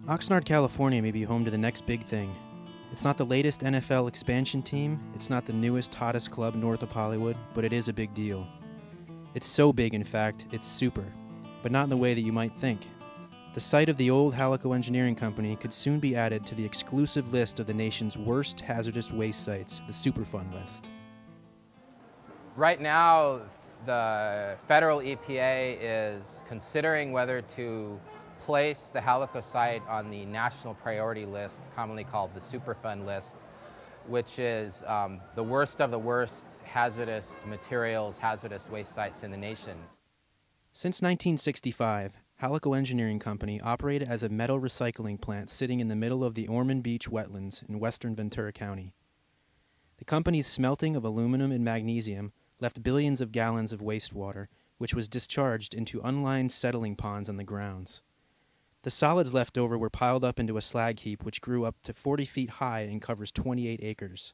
Oxnard, California may be home to the next big thing. It's not the latest NFL expansion team, it's not the newest, hottest club north of Hollywood, but it is a big deal. It's so big, in fact, it's super, but not in the way that you might think. The site of the old Halico Engineering Company could soon be added to the exclusive list of the nation's worst hazardous waste sites, the Superfund list. Right now, the federal EPA is considering whether to place the Halico site on the national priority list, commonly called the Superfund list, which is the worst of the worst hazardous materials, hazardous waste sites in the nation. Since 1965, Halico Engineering Company operated as a metal recycling plant sitting in the middle of the Ormond Beach wetlands in western Ventura County. The company's smelting of aluminum and magnesium left billions of gallons of wastewater, which was discharged into unlined settling ponds on the grounds. The solids left over were piled up into a slag heap which grew up to 40 feet high and covers 28 acres.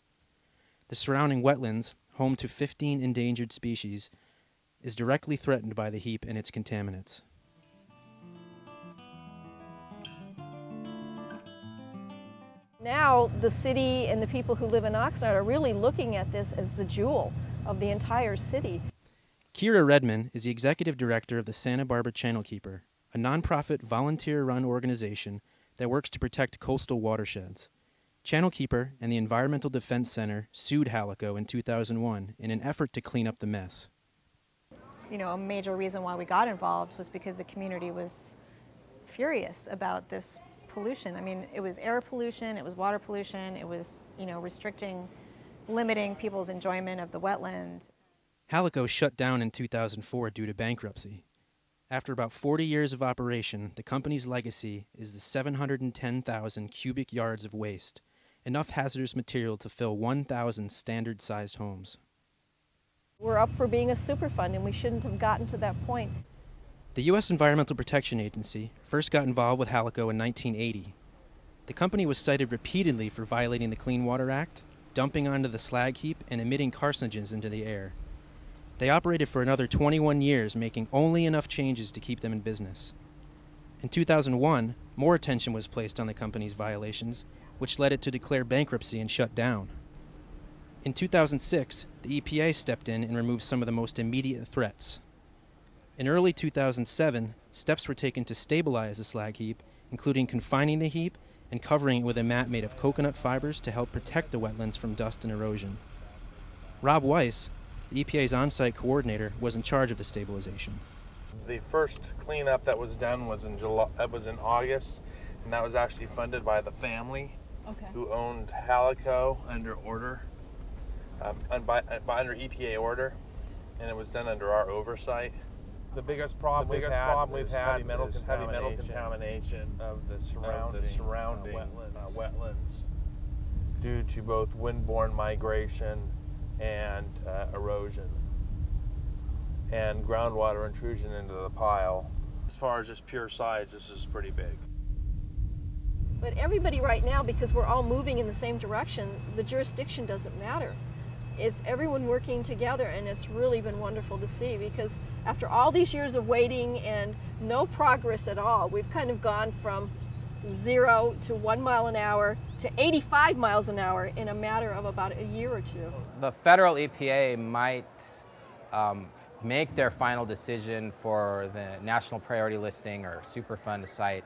The surrounding wetlands, home to 15 endangered species, is directly threatened by the heap and its contaminants. Now the city and the people who live in Oxnard are really looking at this as the jewel of the entire city. Kira Redman is the executive director of the Santa Barbara Channelkeeper, a nonprofit volunteer-run organization that works to protect coastal watersheds. Channelkeeper and the Environmental Defense Center sued Halico in 2001 in an effort to clean up the mess. You know, a major reason why we got involved was because the community was furious about this pollution. I mean, it was air pollution, it was water pollution, it was, restricting, limiting people's enjoyment of the wetland. Halico shut down in 2004 due to bankruptcy. After about 40 years of operation, the company's legacy is the 710,000 cubic yards of waste, enough hazardous material to fill 1,000 standard-sized homes. We're up for being a Superfund, and we shouldn't have gotten to that point. The U.S. Environmental Protection Agency first got involved with Halico in 1980. The company was cited repeatedly for violating the Clean Water Act, dumping onto the slag heap, and emitting carcinogens into the air. They operated for another 21 years, making only enough changes to keep them in business. In 2001, more attention was placed on the company's violations, which led it to declare bankruptcy and shut down. In 2006, the EPA stepped in and removed some of the most immediate threats. In early 2007, steps were taken to stabilize the slag heap, including confining the heap and covering it with a mat made of coconut fibers to help protect the wetlands from dust and erosion. Rob Weiss, the EPA's on-site coordinator, was in charge of the stabilization. The first cleanup that was done was in August, and that was actually funded by the family who owned Halico under EPA order, and it was done under our oversight. The biggest problem we've had is heavy metal contamination of the surrounding wetlands due to both windborne migration and erosion and groundwater intrusion into the pile. As far as just pure size, this is pretty big. But everybody right now, because we're all moving in the same direction, the jurisdiction doesn't matter. It's everyone working together, and it's really been wonderful to see, because after all these years of waiting and no progress at all, we've kind of gone from 0 to 1 mile an hour to 85 miles an hour in a matter of about a year or two. The federal EPA might make their final decision for the national priority listing or Superfund site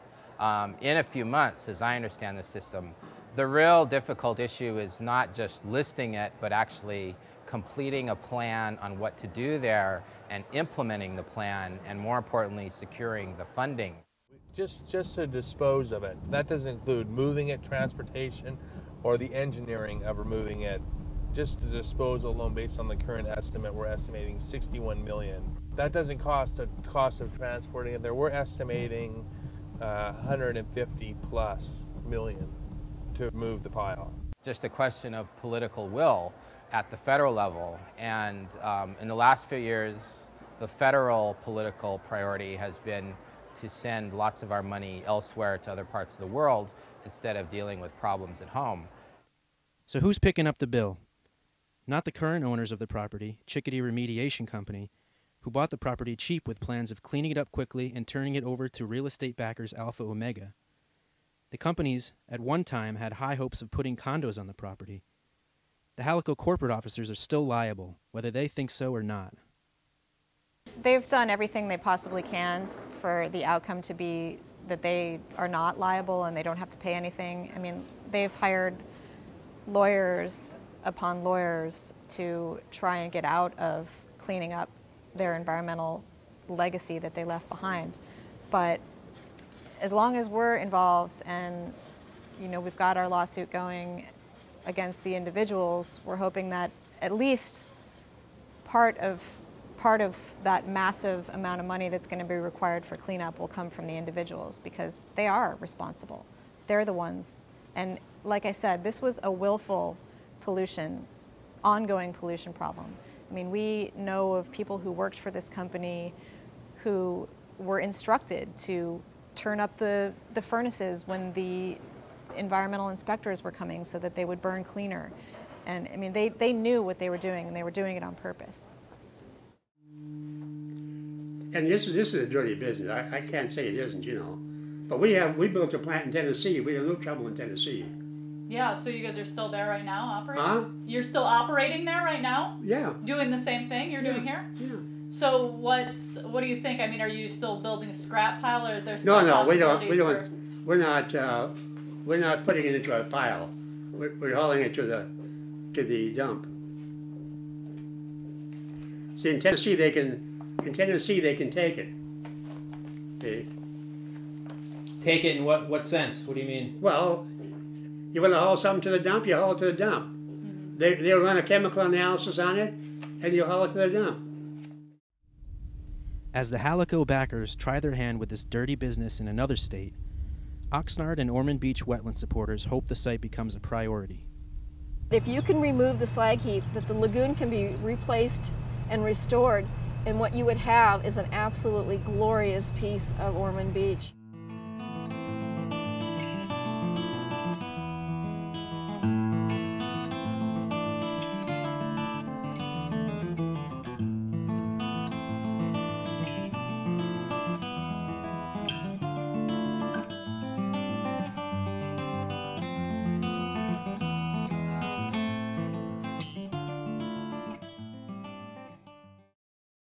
in a few months, as I understand the system. The real difficult issue is not just listing it, but actually completing a plan on what to do there and implementing the plan, and more importantly, securing the funding. Just to dispose of it. That doesn't include moving it, transportation, or the engineering of removing it. Just the disposal alone, based on the current estimate, we're estimating $61 million. That doesn't cost the cost of transporting it there. We're estimating 150 plus million to move the pile. Just a question of political will at the federal level, and in the last few years, the federal political priority has been to send lots of our money elsewhere to other parts of the world instead of dealing with problems at home. So who's picking up the bill? Not the current owners of the property, Chickadee Remediation Company, who bought the property cheap with plans of cleaning it up quickly and turning it over to real estate backers Alpha Omega. The companies, at one time, had high hopes of putting condos on the property. The Halico corporate officers are still liable, whether they think so or not. They've done everything they possibly can for the outcome to be that they are not liable and they don't have to pay anything. I mean, they've hired lawyers upon lawyers to try and get out of cleaning up their environmental legacy that they left behind. But as long as we're involved and, you know, we've got our lawsuit going against the individuals, we're hoping that at least part of that massive amount of money that's going to be required for cleanup will come from the individuals, because they are responsible. They're the ones. And like I said, this was a willful pollution, ongoing pollution problem. I mean, we know of people who worked for this company who were instructed to turn up the furnaces when the environmental inspectors were coming so that they would burn cleaner. And I mean, they knew what they were doing, and they were doing it on purpose. And this is a dirty business. I can't say it isn't, you know. But we built a plant in Tennessee. We had no trouble in Tennessee. Yeah, so you guys are still there right now, operating? Huh? You're still operating there right now? Yeah. Doing the same thing you're doing here? Yeah. So what do you think? I mean, are you still building a scrap pile, or there's still No, we don't. possibilities We're not putting it into a pile. We're hauling it to the dump. See, in Tennessee they can take it. See? Take it in what sense? What do you mean? Well, you want to haul something to the dump, you haul it to the dump. Mm-hmm. They'll run a chemical analysis on it, and you haul it to the dump. As the Halico backers try their hand with this dirty business in another state, Oxnard and Ormond Beach wetland supporters hope the site becomes a priority. If you can remove the slag heap, that the lagoon can be replaced and restored, and what you would have is an absolutely glorious piece of Ormond Beach.